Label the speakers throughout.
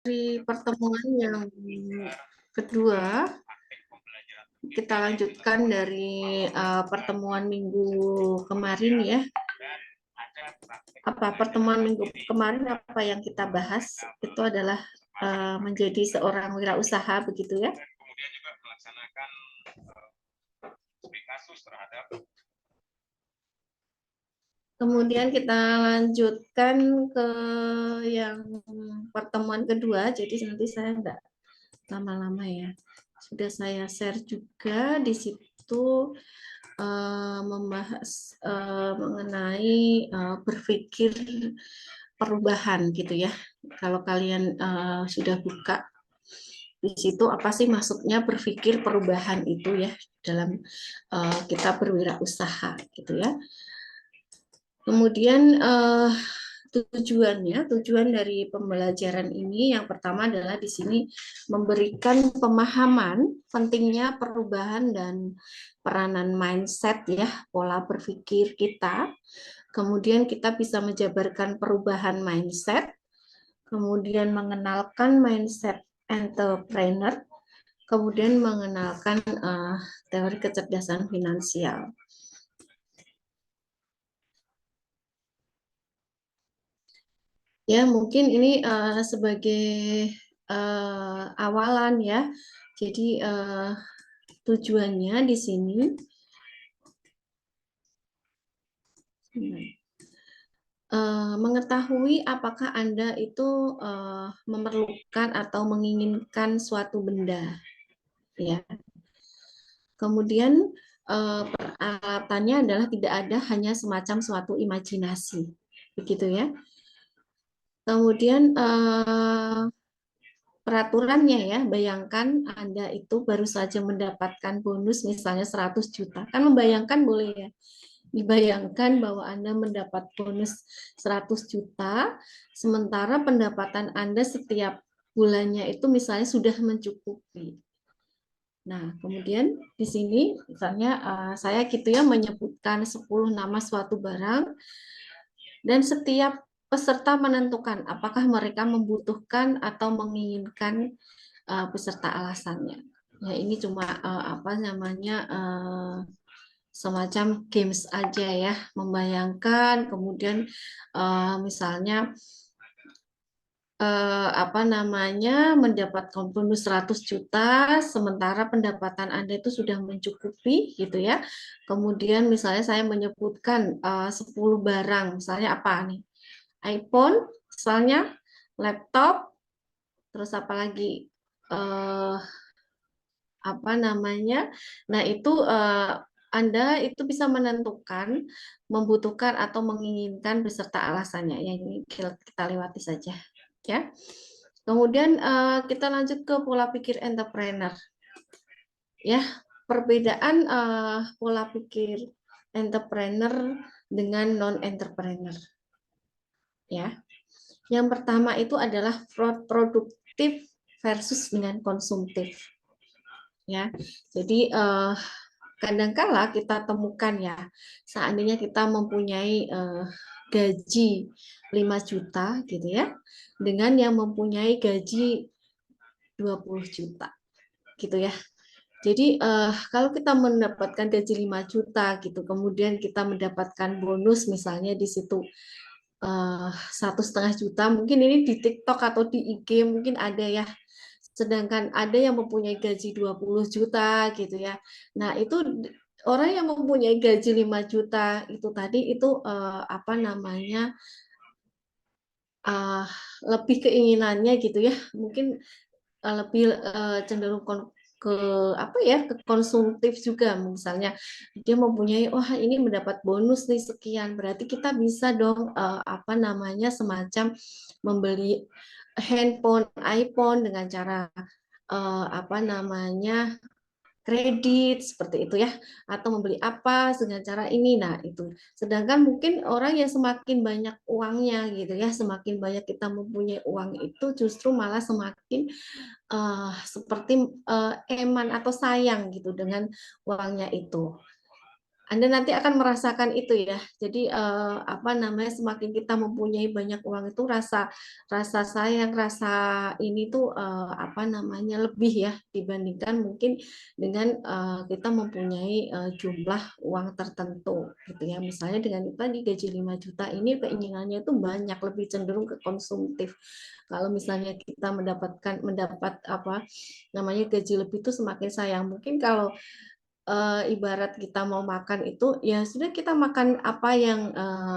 Speaker 1: Dari pertemuan yang kedua, kita lanjutkan dari pertemuan minggu kemarin ya. Pertemuan minggu kemarin apa yang kita bahas itu adalah menjadi seorang wirausaha begitu ya. Kemudian juga melaksanakan kasus terhadap. Kemudian kita lanjutkan ke yang pertemuan kedua, jadi nanti saya enggak lama-lama ya. Sudah saya share juga di situ membahas mengenai berpikir perubahan gitu ya. Kalau kalian sudah buka di situ apa sih maksudnya berpikir perubahan itu ya dalam kita berwirausaha gitu ya. Kemudian tujuan dari pembelajaran ini yang pertama adalah di sini memberikan pemahaman pentingnya perubahan dan peranan mindset ya, pola berpikir kita. Kemudian kita bisa menjabarkan perubahan mindset, kemudian mengenalkan mindset entrepreneur, kemudian mengenalkan teori kecerdasan finansial. Ya, mungkin ini sebagai awalan ya. Jadi tujuannya di sini mengetahui apakah Anda itu memerlukan atau menginginkan suatu benda, ya. Kemudian peralatannya adalah tidak ada hanya semacam suatu imajinasi, begitu ya. Kemudian peraturannya ya, bayangkan Anda itu baru saja mendapatkan bonus misalnya 100 juta. Kan membayangkan boleh ya. Dibayangkan bahwa Anda mendapat bonus 100 juta, sementara pendapatan Anda setiap bulannya itu misalnya sudah mencukupi. Nah, kemudian di sini misalnya saya gitu ya menyebutkan 10 nama suatu barang dan setiap peserta menentukan apakah mereka membutuhkan atau menginginkan beserta alasannya. Ya, ini cuma apa namanya semacam games aja ya, membayangkan kemudian misalnya apa namanya mendapatkan bonus 100 juta sementara pendapatan Anda itu sudah mencukupi gitu ya. Kemudian misalnya saya menyebutkan 10 barang, misalnya apa nih? iPhone, misalnya laptop, terus apa lagi? Apa namanya? Nah, itu Anda itu bisa menentukan membutuhkan atau menginginkan beserta alasannya. Yang ini kita lewati saja, ya. Kemudian kita lanjut ke pola pikir entrepreneur. Ya, perbedaan pola pikir entrepreneur dengan non-entrepreneur. Ya. Yang pertama itu adalah produktif versus dengan konsumtif. Ya. Jadi kadangkala kita temukan ya, seandainya kita mempunyai gaji 5 juta gitu ya, dengan yang mempunyai gaji 20 juta gitu ya. Jadi kalau kita mendapatkan gaji 5 juta gitu, kemudian kita mendapatkan bonus misalnya di situ 1,5 juta, mungkin ini di TikTok atau di IG mungkin ada ya. Sedangkan ada yang mempunyai gaji 20 juta gitu ya. Nah, itu orang yang mempunyai gaji 5 juta itu tadi itu apa namanya lebih keinginannya gitu ya. Mungkin lebih cenderung ke apa ya ke konsumtif juga, misalnya dia mempunyai wah ini mendapat bonus nih sekian, berarti kita bisa dong apa namanya semacam membeli handphone iPhone dengan cara apa namanya kredit seperti itu ya, atau membeli apa dengan cara ini. Nah, itu. Sedangkan mungkin orang yang semakin banyak uangnya gitu ya, semakin banyak kita mempunyai uang itu justru malah semakin seperti eman atau sayang gitu dengan uangnya itu. Anda nanti akan merasakan itu ya. Jadi apa namanya, semakin kita mempunyai banyak uang itu rasa rasa sayang, rasa ini tuh apa namanya, lebih ya dibandingkan mungkin dengan kita mempunyai jumlah uang tertentu gitu ya. Misalnya dengan tadi gaji 5 juta ini keinginannya itu banyak, lebih cenderung ke konsumtif. Kalau misalnya kita mendapat apa namanya gaji lebih itu semakin sayang. Mungkin kalau ibarat kita mau makan itu, ya sudah kita makan apa yang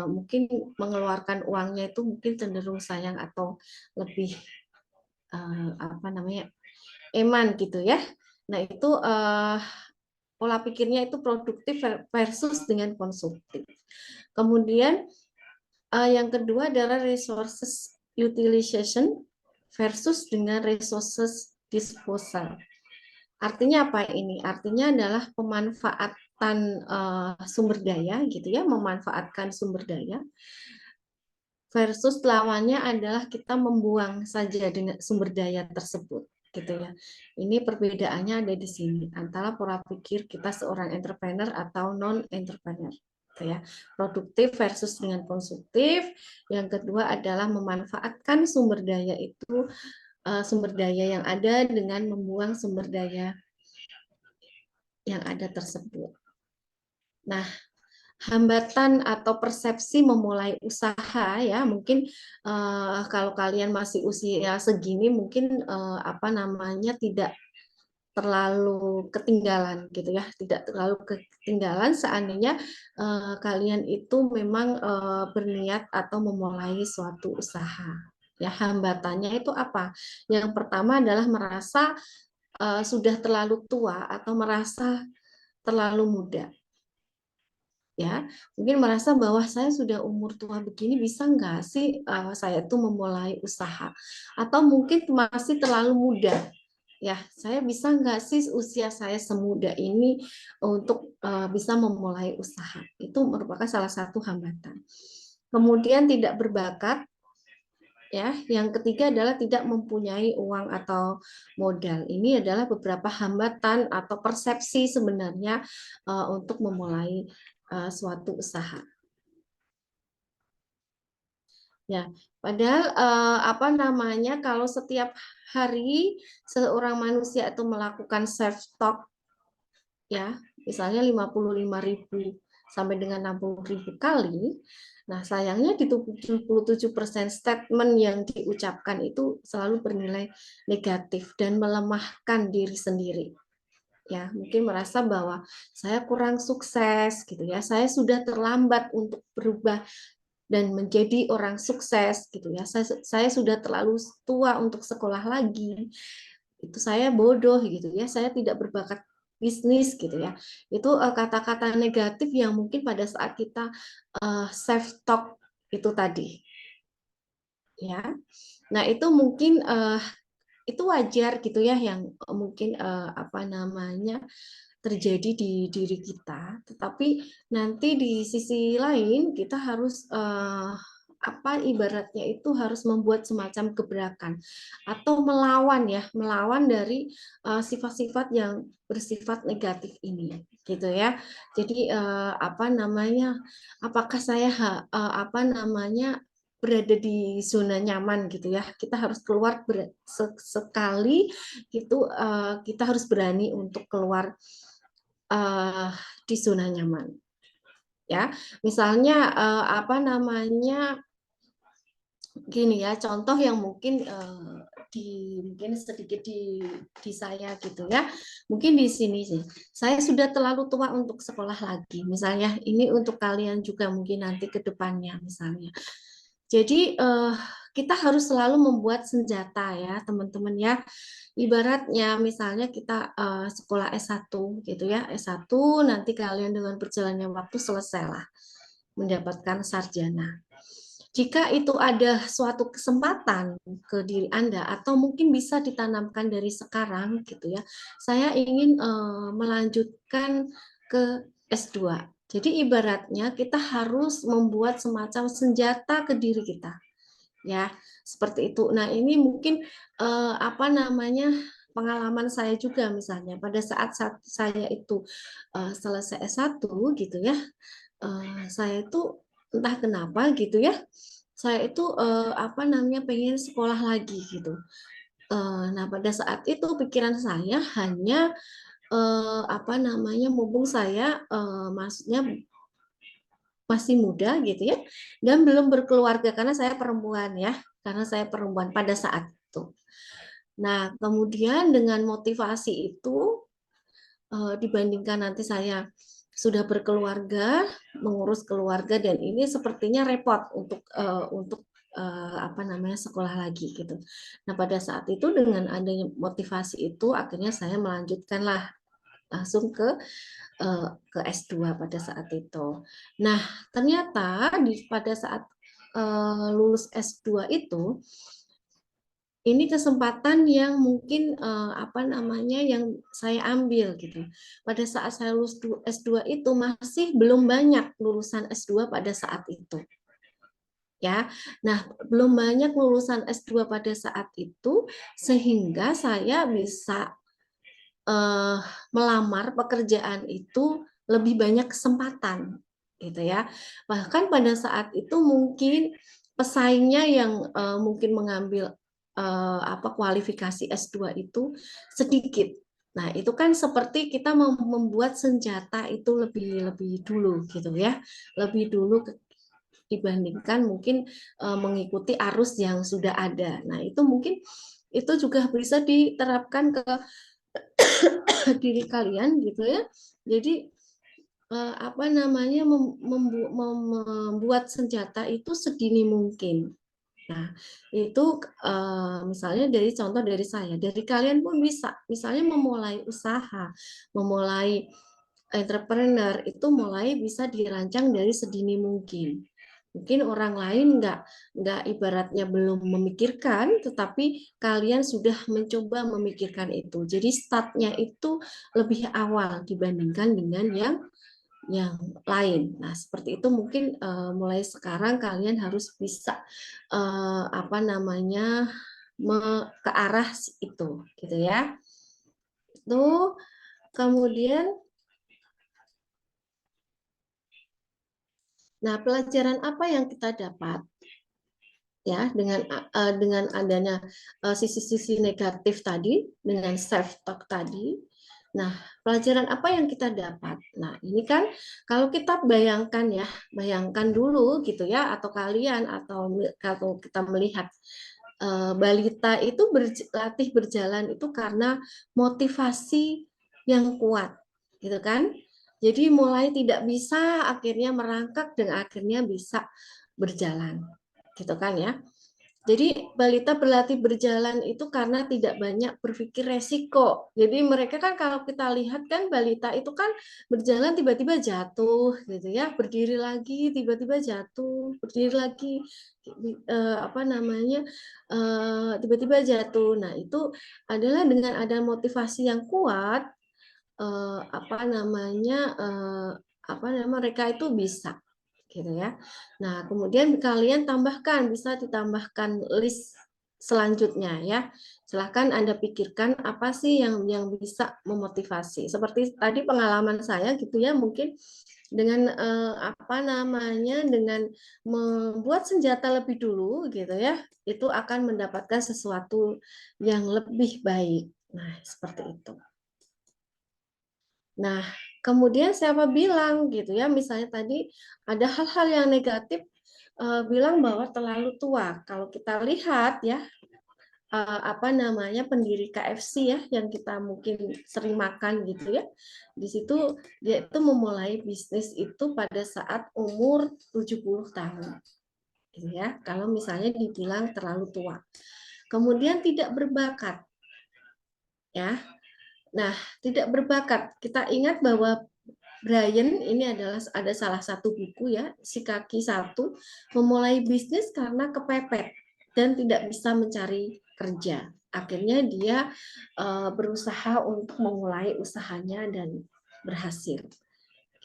Speaker 1: mungkin mengeluarkan uangnya itu mungkin cenderung sayang atau lebih apa namanya, eman gitu ya. Nah itu pola pikirnya itu produktif versus dengan konsumtif. Kemudian yang kedua adalah resources utilization versus dengan resources disposal. Artinya apa ini? Artinya adalah pemanfaatan sumber daya gitu ya, memanfaatkan sumber daya versus lawannya adalah kita membuang saja dengan sumber daya tersebut gitu ya. Ini perbedaannya ada di sini antara pola pikir kita seorang entrepreneur atau non entrepreneur gitu ya. Produktif versus dengan konsumtif. Yang kedua adalah memanfaatkan sumber daya itu sumber daya yang ada dengan membuang sumber daya yang ada tersebut. Nah, hambatan atau persepsi memulai usaha ya, mungkin kalau kalian masih usia segini mungkin apa namanya tidak terlalu ketinggalan gitu ya, tidak terlalu ketinggalan seandainya kalian itu memang berniat atau memulai suatu usaha. Ya, hambatannya itu apa? Yang pertama adalah merasa sudah terlalu tua atau merasa terlalu muda ya, mungkin merasa bahwa saya sudah umur tua begini bisa nggak sih saya tuh memulai usaha, atau mungkin masih terlalu muda ya, saya bisa nggak sih usia saya semuda ini untuk bisa memulai usaha. Itu merupakan salah satu hambatan. Kemudian tidak berbakat ya, yang ketiga adalah tidak mempunyai uang atau modal. Ini adalah beberapa hambatan atau persepsi sebenarnya untuk memulai suatu usaha. Ya, padahal apa namanya, kalau setiap hari seorang manusia itu melakukan self talk ya, misalnya 55.000 sampai dengan 60.000 kali. Nah, sayangnya di 77% statement yang diucapkan itu selalu bernilai negatif dan melemahkan diri sendiri. Ya, mungkin merasa bahwa saya kurang sukses gitu ya. Saya sudah terlambat untuk berubah dan menjadi orang sukses gitu ya. Saya sudah terlalu tua untuk sekolah lagi. Itu saya bodoh gitu ya. Saya tidak berbakat bisnis gitu ya. Itu kata-kata negatif yang mungkin pada saat kita self talk itu tadi ya. Nah, itu mungkin itu wajar gitu ya yang mungkin apa namanya terjadi di diri kita, tetapi nanti di sisi lain kita harus apa ibaratnya itu harus membuat semacam gebrakan atau melawan ya, melawan dari sifat-sifat yang bersifat negatif ini gitu ya. Jadi apa namanya, apakah saya apa namanya berada di zona nyaman gitu ya, kita harus keluar sekali gitu, kita harus berani untuk keluar di zona nyaman ya. Misalnya apa namanya, gini ya, contoh yang mungkin mungkin sedikit di saya gitu ya. Mungkin di sini sih, saya sudah terlalu tua untuk sekolah lagi. Misalnya ini untuk kalian juga mungkin nanti ke depannya misalnya. Jadi kita harus selalu membuat senjata ya, teman-teman ya. Ibaratnya misalnya kita sekolah S1 gitu ya, S1 nanti kalian dengan berjalannya waktu selesailah mendapatkan sarjana. Jika itu ada suatu kesempatan ke diri Anda atau mungkin bisa ditanamkan dari sekarang gitu ya, saya ingin melanjutkan ke S2. Jadi ibaratnya kita harus membuat semacam senjata ke diri kita ya, seperti itu. Nah, ini mungkin apa namanya, pengalaman saya juga misalnya pada saat saya itu selesai S1 gitu ya, saya itu entah kenapa gitu ya, saya itu apa namanya pengen sekolah lagi gitu. Nah pada saat itu pikiran saya hanya apa namanya mumpung saya maksudnya masih muda gitu ya dan belum berkeluarga karena saya perempuan ya, karena saya perempuan pada saat itu. Nah, kemudian dengan motivasi itu dibandingkan nanti saya sudah berkeluarga, mengurus keluarga dan ini sepertinya repot untuk apa namanya sekolah lagi gitu. Nah, pada saat itu dengan adanya motivasi itu akhirnya saya melanjutkanlah langsung ke S2 pada saat itu. Nah, ternyata pada saat lulus S2 itu ini kesempatan yang mungkin apa namanya yang saya ambil gitu. Pada saat saya lulus S2 itu masih belum banyak lulusan S2 pada saat itu. Ya. Nah, belum banyak lulusan S2 pada saat itu sehingga saya bisa melamar pekerjaan itu lebih banyak kesempatan gitu ya. Bahkan pada saat itu mungkin pesaingnya yang mungkin mengambil apa kualifikasi S2 itu sedikit. Nah, itu kan seperti kita membuat senjata itu lebih lebih dulu gitu ya. Lebih dulu dibandingkan mungkin mengikuti arus yang sudah ada. Nah, itu mungkin itu juga bisa diterapkan ke diri kalian gitu ya. Jadi apa namanya membuat senjata itu sedini mungkin. Nah, itu misalnya dari contoh dari saya, dari kalian pun bisa, misalnya memulai usaha, memulai entrepreneur itu mulai bisa dirancang dari sedini mungkin. Mungkin orang lain nggak ibaratnya belum memikirkan, tetapi kalian sudah mencoba memikirkan itu. Jadi startnya itu lebih awal dibandingkan dengan yang lain. Nah, seperti itu mungkin mulai sekarang kalian harus bisa apa namanya ke arah itu, gitu ya. Itu kemudian, nah pelajaran apa yang kita dapat ya dengan adanya sisi-sisi negatif tadi, dengan self talk tadi. Nah, pelajaran apa yang kita dapat? Nah, ini kan kalau kita bayangkan ya, bayangkan dulu gitu ya, atau kalian atau kalau kita melihat balita itu berlatih berjalan itu karena motivasi yang kuat, gitu kan? Jadi mulai tidak bisa, akhirnya merangkak dan akhirnya bisa berjalan, gitu kan ya? Jadi balita berlatih berjalan itu karena tidak banyak berpikir resiko. Jadi mereka kan kalau kita lihat kan balita itu kan berjalan tiba-tiba jatuh gitu ya, berdiri lagi tiba-tiba jatuh, berdiri lagi apa namanya tiba-tiba jatuh. Nah itu adalah dengan ada motivasi yang kuat apa namanya mereka itu bisa gitu ya. Nah, kemudian kalian tambahkan, bisa ditambahkan list selanjutnya ya. Silahkan Anda pikirkan apa sih yang bisa memotivasi. Seperti tadi pengalaman saya gitu ya, mungkin dengan apa namanya dengan membuat senjata lebih dulu gitu ya, itu akan mendapatkan sesuatu yang lebih baik. Nah, seperti itu. Nah, kemudian siapa bilang gitu ya, misalnya tadi ada hal-hal yang negatif bilang bahwa terlalu tua. Kalau kita lihat ya, apa namanya pendiri KFC ya, yang kita mungkin sering makan gitu ya, di situ dia itu memulai bisnis itu pada saat umur 70 tahun. Gitu ya, kalau misalnya dibilang terlalu tua. Kemudian tidak berbakat. Ya, nah, tidak berbakat. Kita ingat bahwa Brian ini adalah ada salah satu buku ya, si kaki satu, memulai bisnis karena kepepet dan tidak bisa mencari kerja. Akhirnya dia berusaha untuk memulai usahanya dan berhasil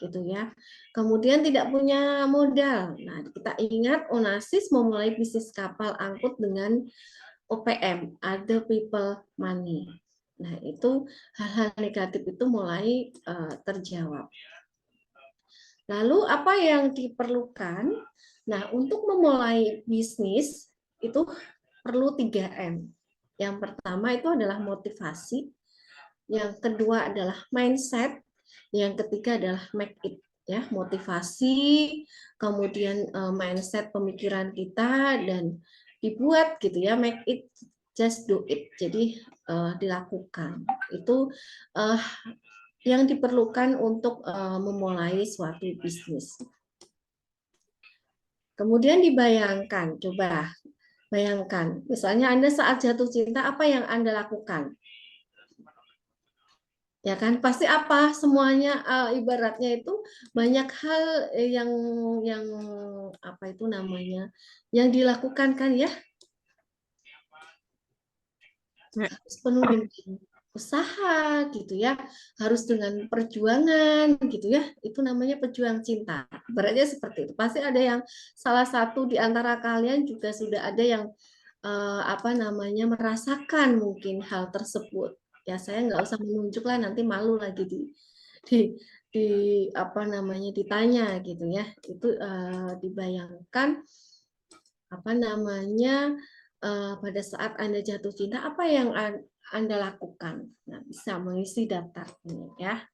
Speaker 1: gitu ya. Kemudian tidak punya modal. Nah, kita ingat Onassis memulai bisnis kapal angkut dengan OPM, Other People Money. Nah, itu hal-hal negatif itu mulai terjawab. Lalu apa yang diperlukan? Nah, untuk memulai bisnis itu perlu 3M. Yang pertama itu adalah motivasi, yang kedua adalah mindset, yang ketiga adalah make it. Ya, motivasi, kemudian mindset pemikiran kita, dan dibuat gitu ya, make it, just do it. Jadi dilakukan. Itu yang diperlukan untuk memulai suatu bisnis. Kemudian dibayangkan, coba bayangkan, misalnya Anda saat jatuh cinta, apa yang Anda lakukan? Ya kan, pasti apa? Semuanya ibaratnya itu banyak hal yang apa itu namanya, yang dilakukan kan ya? Harus penuh dengan usaha gitu ya, harus dengan perjuangan gitu ya, itu namanya pejuang cinta. Berarti seperti itu. Pasti ada yang salah satu di antara kalian juga sudah ada yang apa namanya, merasakan mungkin hal tersebut. Ya saya nggak usah menunjuk lah, nanti malu lagi di, di apa namanya, ditanya gitu ya. Itu dibayangkan apa namanya, pada saat Anda jatuh cinta, apa yang Anda lakukan? Nah, bisa mengisi daftar ini ya.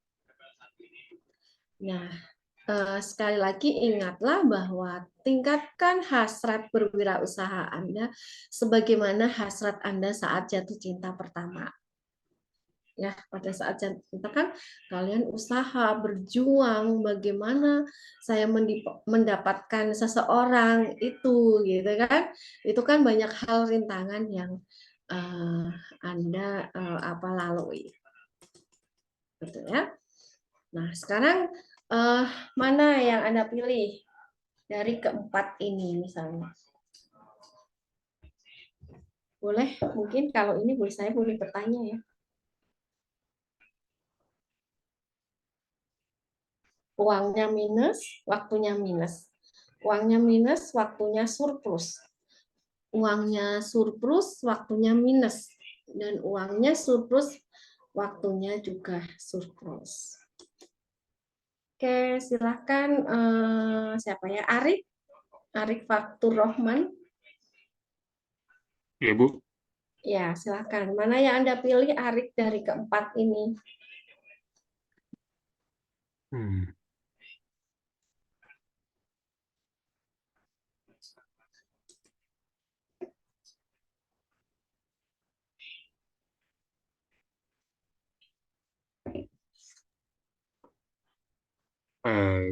Speaker 1: Nah, sekali lagi ingatlah bahwa tingkatkan hasrat berwirausaha Anda sebagaimana hasrat Anda saat jatuh cinta pertama. Ya, pada saat jatuh cinta kan kalian usaha, berjuang bagaimana saya mendapatkan seseorang itu gitu kan. Itu kan banyak hal rintangan yang Anda apa lalui. Betul ya. Nah, sekarang mana yang Anda pilih dari keempat ini misalnya? Boleh, mungkin kalau ini saya boleh bertanya ya. Uangnya minus, waktunya minus. Uangnya minus, waktunya surplus. Uangnya surplus, waktunya minus. Dan uangnya surplus, waktunya juga surplus. Oke, silakan siapa ya? Arik? Arik Faktur Rohman.
Speaker 2: Ya, Bu.
Speaker 1: Ya, silakan. Mana yang Anda pilih, Arik, dari keempat ini?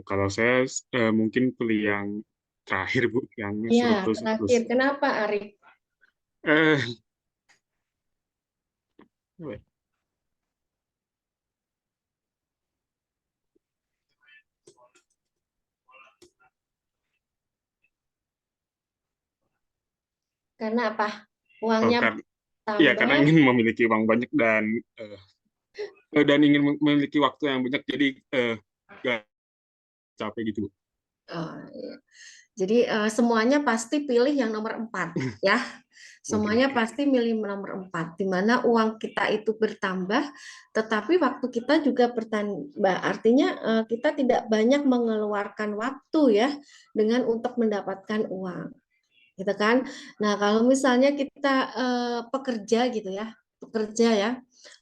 Speaker 2: Kalau saya mungkin pilih yang terakhir, Bu, yang
Speaker 1: Ya,
Speaker 2: surplus-surplus.
Speaker 1: terakhir. Kenapa, Arik?
Speaker 2: Eh, apa ya?
Speaker 1: Karena apa?
Speaker 2: Oh,
Speaker 1: Uangnya
Speaker 2: ya, karena
Speaker 1: tambah.
Speaker 2: ingin memiliki uang banyak dan ingin memiliki waktu yang banyak, jadi gak capek gitu, Bu.
Speaker 1: Oh, iya. Jadi semuanya pasti pilih yang nomor 4 ya.
Speaker 2: Oke,
Speaker 1: Semuanya
Speaker 2: oke.
Speaker 1: pasti milih nomor 4, di mana uang kita itu bertambah, tetapi waktu kita juga bertambah. Artinya kita tidak banyak mengeluarkan waktu ya dengan untuk mendapatkan uang, gitu kan. Nah, kalau misalnya kita pekerja gitu ya,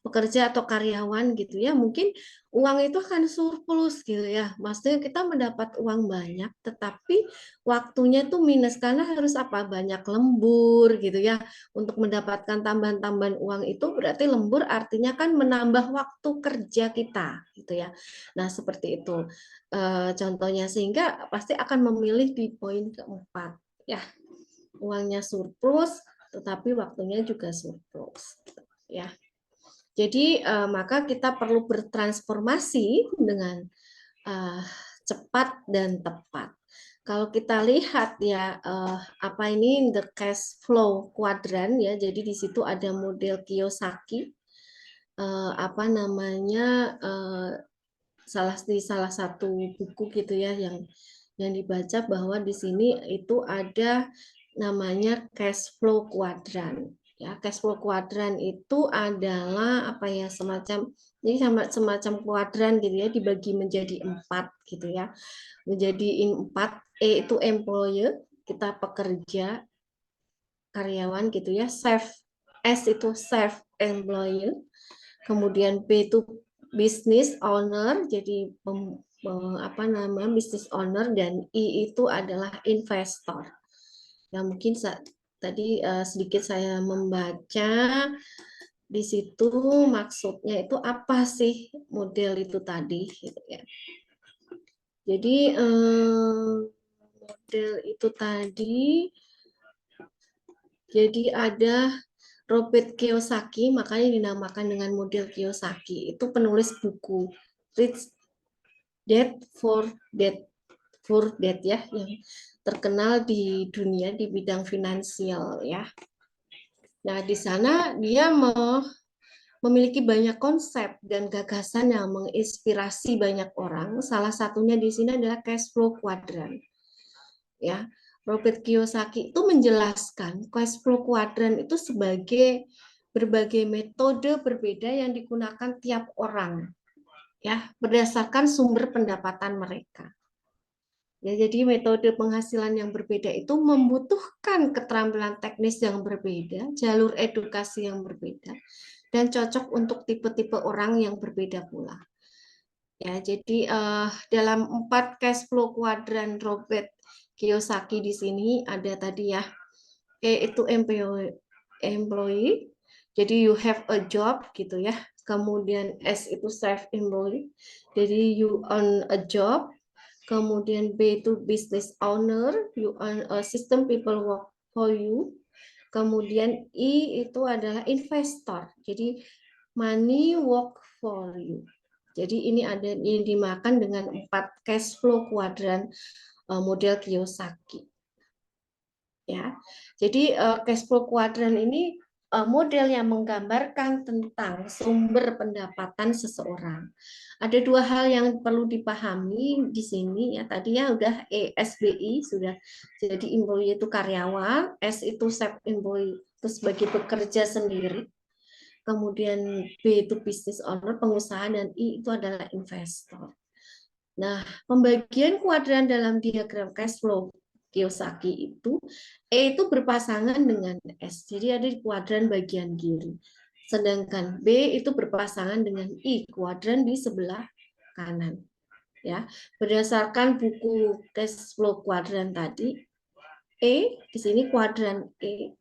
Speaker 1: pekerja atau karyawan gitu ya, mungkin uang itu akan surplus gitu ya. Maksudnya kita mendapat uang banyak, tetapi waktunya tuh minus karena harus apa? Banyak lembur gitu ya. Untuk mendapatkan tambahan-tambahan uang itu berarti lembur artinya kan menambah waktu kerja kita gitu ya. Nah, seperti itu contohnya, sehingga pasti akan memilih di poin keempat ya. Uangnya surplus, tetapi waktunya juga surplus ya. Jadi maka kita perlu bertransformasi dengan cepat dan tepat. Kalau kita lihat ya apa ini, the cash flow quadrant ya. Jadi di situ ada model Kiyosaki, apa namanya, salah satu buku gitu ya yang dibaca, bahwa di sini itu ada namanya cash flow quadrant Ya, cash flow kuadran itu adalah apa ya, semacam kuadran gitu ya, dibagi menjadi 4 gitu ya. Menjadi 4, E itu employer, kita pekerja, karyawan gitu ya. S itu self employer. Kemudian B itu business owner, jadi business owner, dan I itu adalah investor. Ya mungkin tadi sedikit saya membaca di situ maksudnya itu apa sih model itu tadi gitu ya. Jadi model itu tadi, jadi ada Robert Kiyosaki, makanya dinamakan dengan model Kiyosaki. Itu penulis buku Rich Dad Poor Dad ya, yang terkenal di dunia di bidang finansial ya. Nah, di sana dia memiliki banyak konsep dan gagasan yang menginspirasi banyak orang. Salah satunya di sini adalah cash flow quadrant. Ya, Robert Kiyosaki itu menjelaskan cash flow quadrant itu sebagai berbagai metode berbeda yang digunakan tiap orang, ya, berdasarkan sumber pendapatan mereka. Ya, jadi metode penghasilan yang berbeda itu membutuhkan keterampilan teknis yang berbeda, jalur edukasi yang berbeda, dan cocok untuk tipe-tipe orang yang berbeda pula. Ya, jadi dalam 4 cash flow kuadran Robert Kiyosaki di sini ada tadi ya, E itu employee, jadi you have a job gitu ya. Kemudian S itu self employed, jadi you own a job. Kemudian B itu business owner, you own a system, people work for you. Kemudian I itu adalah investor, jadi money work for you. Jadi ini dimakan dengan 4 cash flow kuadran model Kiyosaki. Ya, jadi cash flow kuadran ini model yang menggambarkan tentang sumber pendapatan seseorang. Ada 2 hal yang perlu dipahami di sini ya. Tadi ya udah SBI sudah, jadi employee itu karyawan, S itu self employee itu sebagai bekerja sendiri. Kemudian B itu business owner, pengusaha, dan I itu adalah investor. Nah, pembagian kuadran dalam diagram cash flow Kiyosaki itu, E itu berpasangan dengan S, jadi ada di kuadran bagian kiri. Sedangkan B itu berpasangan dengan I, kuadran di sebelah kanan. Ya, berdasarkan buku cash flow kuadran tadi, E di sini kuadran E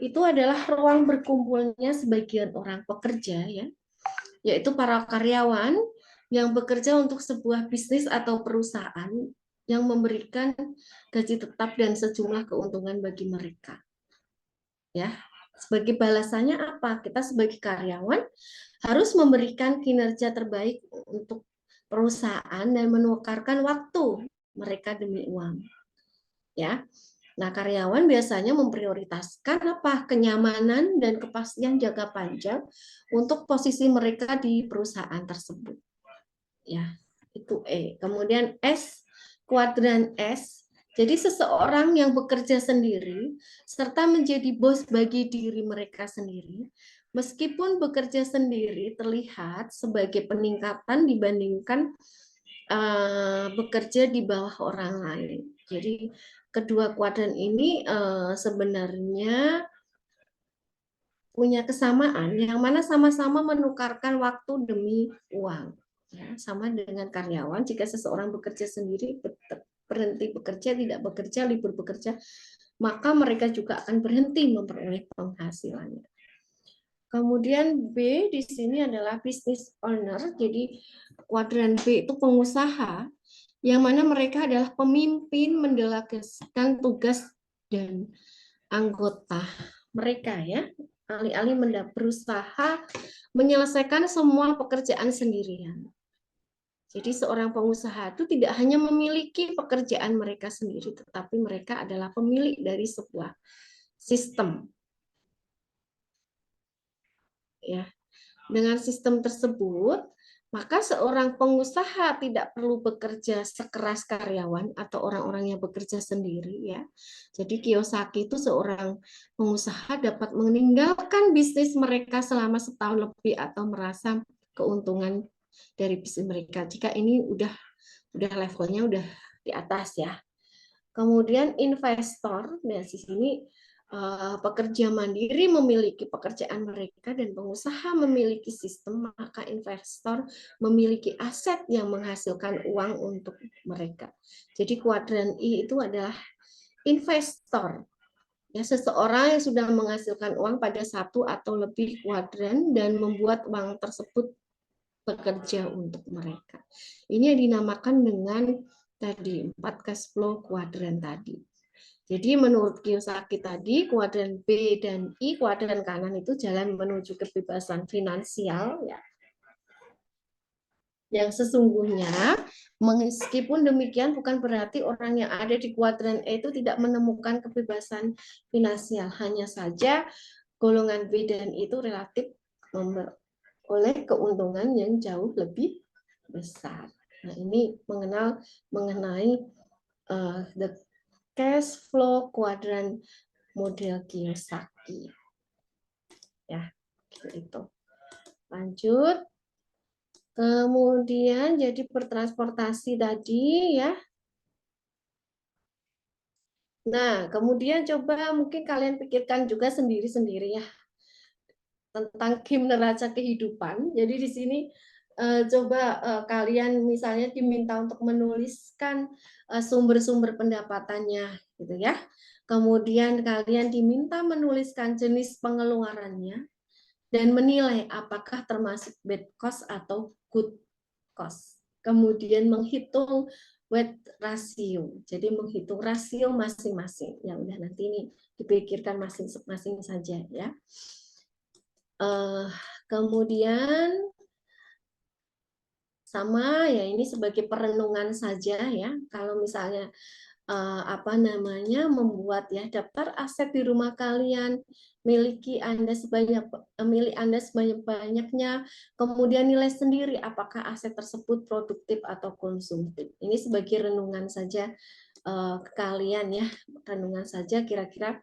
Speaker 1: itu adalah ruang berkumpulnya sebagian orang pekerja ya, yaitu para karyawan yang bekerja untuk sebuah bisnis atau perusahaan yang memberikan gaji tetap dan sejumlah keuntungan bagi mereka. Ya, sebagai balasannya apa? Kita sebagai karyawan harus memberikan kinerja terbaik untuk perusahaan dan menukarkan waktu mereka demi uang. Ya. Nah, karyawan biasanya memprioritaskan apa? Kenyamanan dan kepastian jangka panjang untuk posisi mereka di perusahaan tersebut. Ya, itu E. Kemudian S, kuadran S. Jadi seseorang yang bekerja sendiri serta menjadi bos bagi diri mereka sendiri, meskipun bekerja sendiri terlihat sebagai peningkatan dibandingkan bekerja di bawah orang lain. Jadi kedua kuadran ini sebenarnya punya kesamaan, yang mana sama-sama menukarkan waktu demi uang. Ya, sama dengan karyawan, jika seseorang bekerja sendiri, berhenti bekerja, tidak bekerja, libur bekerja, maka mereka juga akan berhenti memperoleh penghasilannya. Kemudian B di sini adalah business owner, jadi kuadran B itu pengusaha, yang mana mereka adalah pemimpin mendelegasikan tugas dan anggota mereka ya, alih-alih berusaha menyelesaikan semua pekerjaan sendirian. Jadi seorang pengusaha itu tidak hanya memiliki pekerjaan mereka sendiri, tetapi mereka adalah pemilik dari sebuah sistem. Ya, dengan sistem tersebut Maka seorang pengusaha tidak perlu bekerja sekeras karyawan atau orang-orang yang bekerja sendiri ya. Jadi Kiyosaki itu seorang pengusaha dapat meninggalkan bisnis mereka selama setahun lebih atau merasa keuntungan dari bisnis mereka. Jika ini udah levelnya udah di atas ya. Kemudian investor dari sini pekerja mandiri memiliki pekerjaan mereka dan pengusaha memiliki sistem, maka investor memiliki aset yang menghasilkan uang untuk mereka. Jadi kuadran I itu adalah investor. Ya, seseorang yang sudah menghasilkan uang pada satu atau lebih kuadran dan membuat uang tersebut bekerja untuk mereka. Ini yang dinamakan dengan tadi 4 cash flow kuadran tadi. Jadi menurut Kiyosaki tadi, kuadran B dan I, kuadran kanan itu jalan menuju kebebasan finansial ya. Yang sesungguhnya, meskipun demikian bukan berarti orang yang ada di kuadran E itu tidak menemukan kebebasan finansial. Hanya saja golongan B dan I itu relatif oleh keuntungan yang jauh lebih besar. Nah, ini mengenai the cash flow quadrant model Kiyosaki. Ya, itu. Lanjut. Kemudian jadi bertransportasi tadi ya. Nah, kemudian coba mungkin kalian pikirkan juga sendiri-sendiri ya tentang game neraca kehidupan. Jadi di sini coba kalian misalnya diminta untuk menuliskan sumber-sumber pendapatannya gitu ya. Kemudian kalian diminta menuliskan jenis pengeluarannya dan menilai apakah termasuk bad cost atau good cost. Kemudian menghitung weight ratio. Jadi menghitung rasio masing-masing. Ya udah nanti ini dipikirkan masing-masing saja ya. Kemudian sama ya ini sebagai perenungan saja ya. Kalau misalnya membuat ya daftar aset di rumah kalian, milik Anda sebanyak-banyaknya, kemudian nilai sendiri apakah aset tersebut produktif atau konsumtif. Ini sebagai renungan saja kalian ya, renungan saja kira-kira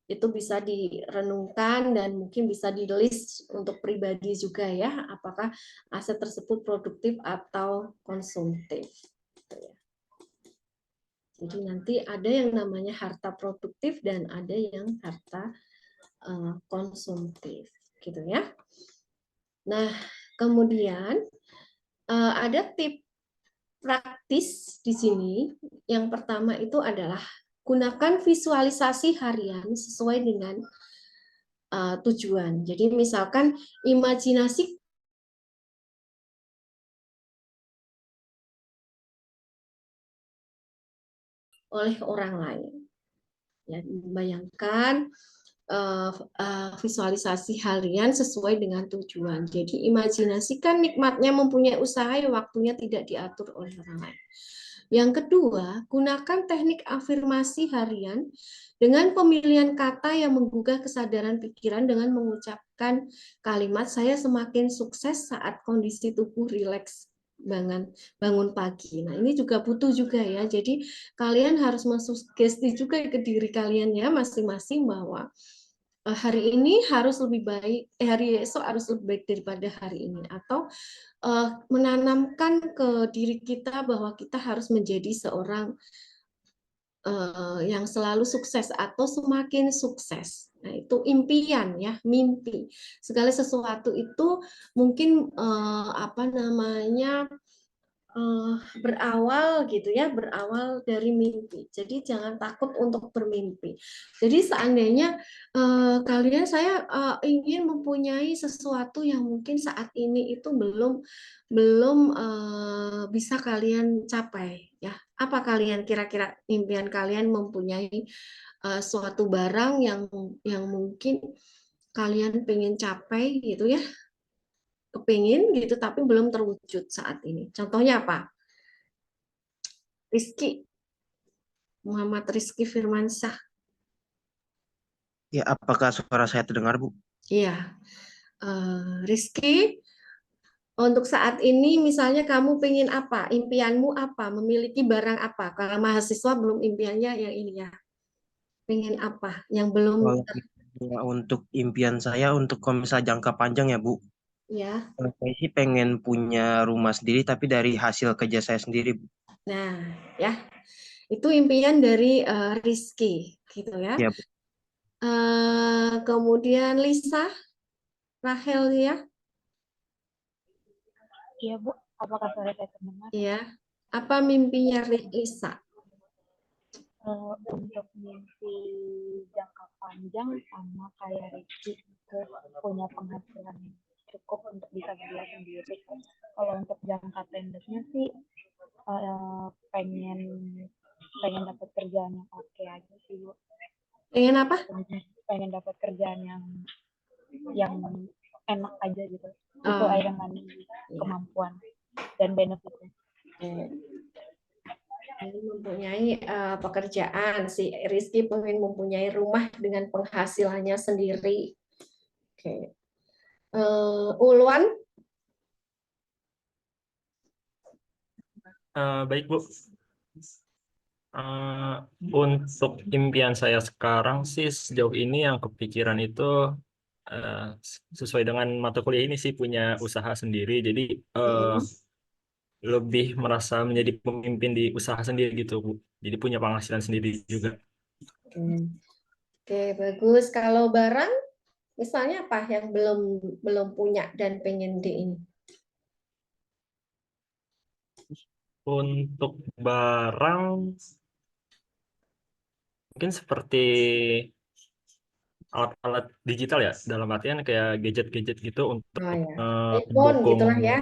Speaker 1: itu bisa direnungkan dan mungkin bisa di-list untuk pribadi juga ya, apakah aset tersebut produktif atau konsumtif. Jadi nanti ada yang namanya harta produktif dan ada yang harta konsumtif, gitu ya. Nah, kemudian ada tips praktis di sini. Yang pertama itu adalah gunakan visualisasi harian sesuai dengan tujuan. Jadi misalkan imajinasi oleh orang lain. Ya, bayangkan visualisasi harian sesuai dengan tujuan. Jadi imajinasikan nikmatnya mempunyai usaha yang waktunya tidak diatur oleh orang lain. Yang kedua, gunakan teknik afirmasi harian dengan pemilihan kata yang menggugah kesadaran pikiran dengan mengucapkan kalimat saya semakin sukses saat kondisi tubuh rileks bangun pagi. Nah, ini juga butuh juga ya. Jadi kalian harus mensugesti juga ke diri kalian ya masing-masing bahwa hari ini harus lebih baik, hari esok harus lebih baik daripada hari ini, atau menanamkan ke diri kita bahwa kita harus menjadi seorang yang selalu sukses atau semakin sukses. Nah, itu impian ya, mimpi. Segala sesuatu itu mungkin berawal gitu ya, berawal dari mimpi. Jadi jangan takut untuk bermimpi. Jadi seandainya saya ingin mempunyai sesuatu yang mungkin saat ini itu belum bisa kalian capai ya. Apa kalian kira-kira impian kalian mempunyai suatu barang yang mungkin kalian pengen capai gitu ya, kepingin gitu tapi belum terwujud saat ini. Contohnya apa? Rizky, Muhammad Rizky Firmansyah.
Speaker 3: Ya, apakah suara saya terdengar, Bu?
Speaker 1: Iya, Rizky Untuk saat ini, misalnya kamu pengen apa? Impianmu apa? Memiliki barang apa? Kalau mahasiswa belum impiannya yang ini ya. Pengen apa? Yang belum
Speaker 3: Kalau misalnya untuk impian saya untuk kalau misalnya jangka panjang ya Bu,
Speaker 1: ya.
Speaker 3: saya sih pengen punya rumah sendiri tapi dari hasil kerja saya sendiri Bu.
Speaker 1: Nah, ya. Itu impian dari Rizky, gitu ya.
Speaker 3: Ya Bu.
Speaker 1: Kemudian Lisa, Rahel ya.
Speaker 4: Iya Bu, apakah suara saya terdengar?
Speaker 1: Ya. Apa mimpinya Lisa?
Speaker 4: Untuk mimpi jangka panjang sama kayak Ricky itu punya penghasilan cukup untuk bisa beli sendiri. Kalau untuk jangka pendeknya sih pengen dapat kerjaan yang oke aja sih Bu.
Speaker 1: Pengen apa?
Speaker 4: Pengen dapat kerjaan yang enak aja gitu. Itu
Speaker 1: Oh,
Speaker 4: aja dengan kemampuan dan benefitnya.
Speaker 1: Ini mempunyai pekerjaan, si Rizky pengen mempunyai rumah dengan penghasilannya sendiri. Oke. Ulwan,
Speaker 5: Baik Bu. Untuk impian saya sekarang sih sejauh ini yang kepikiran itu sesuai dengan mata kuliah ini sih punya usaha sendiri. Jadi lebih merasa menjadi pemimpin di usaha sendiri gitu Bu. Jadi punya penghasilan sendiri juga.
Speaker 1: oke bagus. Kalau barang, misalnya apa yang belum belum punya dan pengen di ini?
Speaker 5: Untuk barang mungkin seperti alat-alat digital ya, dalam artian kayak gadget-gadget gitu untuk
Speaker 1: Oh ya, iPhone
Speaker 5: pendukung,
Speaker 1: gitulah ya.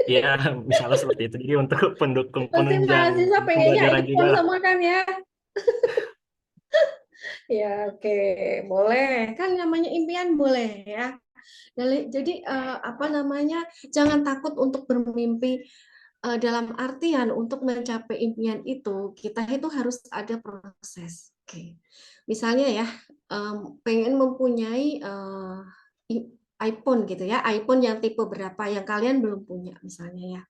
Speaker 5: ya misalnya seperti itu. Jadi untuk pendukung
Speaker 1: Pasti
Speaker 5: penunjang
Speaker 1: mahasiswa pengennya
Speaker 5: pembelajaran juga
Speaker 1: iPhone
Speaker 5: lah.
Speaker 1: semua kan ya. Ya oke, boleh. Kan namanya impian boleh ya. Jadi apa namanya? Jangan takut untuk bermimpi. Dalam artian untuk mencapai impian itu kita itu harus ada proses. Oke. Misalnya ya, pengen mempunyai iPhone gitu ya, iPhone yang tipe berapa yang kalian belum punya misalnya ya.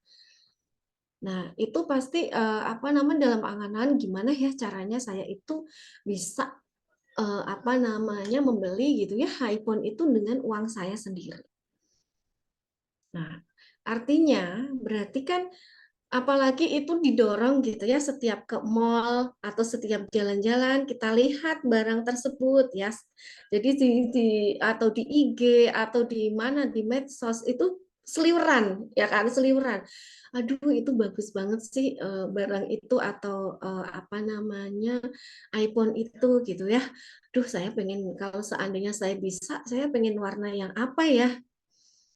Speaker 1: Nah, itu pasti apa namanya dalam angan-angan gimana ya caranya saya itu bisa apa namanya membeli gitu ya iPhone itu dengan uang saya sendiri. Nah, artinya berarti kan apalagi itu didorong gitu ya setiap ke mall atau setiap jalan-jalan kita lihat barang tersebut ya. Jadi atau di IG atau di mana di medsos itu seliweran ya kan seliweran. Aduh itu bagus banget sih barang itu atau apa namanya iPhone itu gitu ya. Duh saya pengen kalau seandainya saya bisa saya pengen warna yang apa ya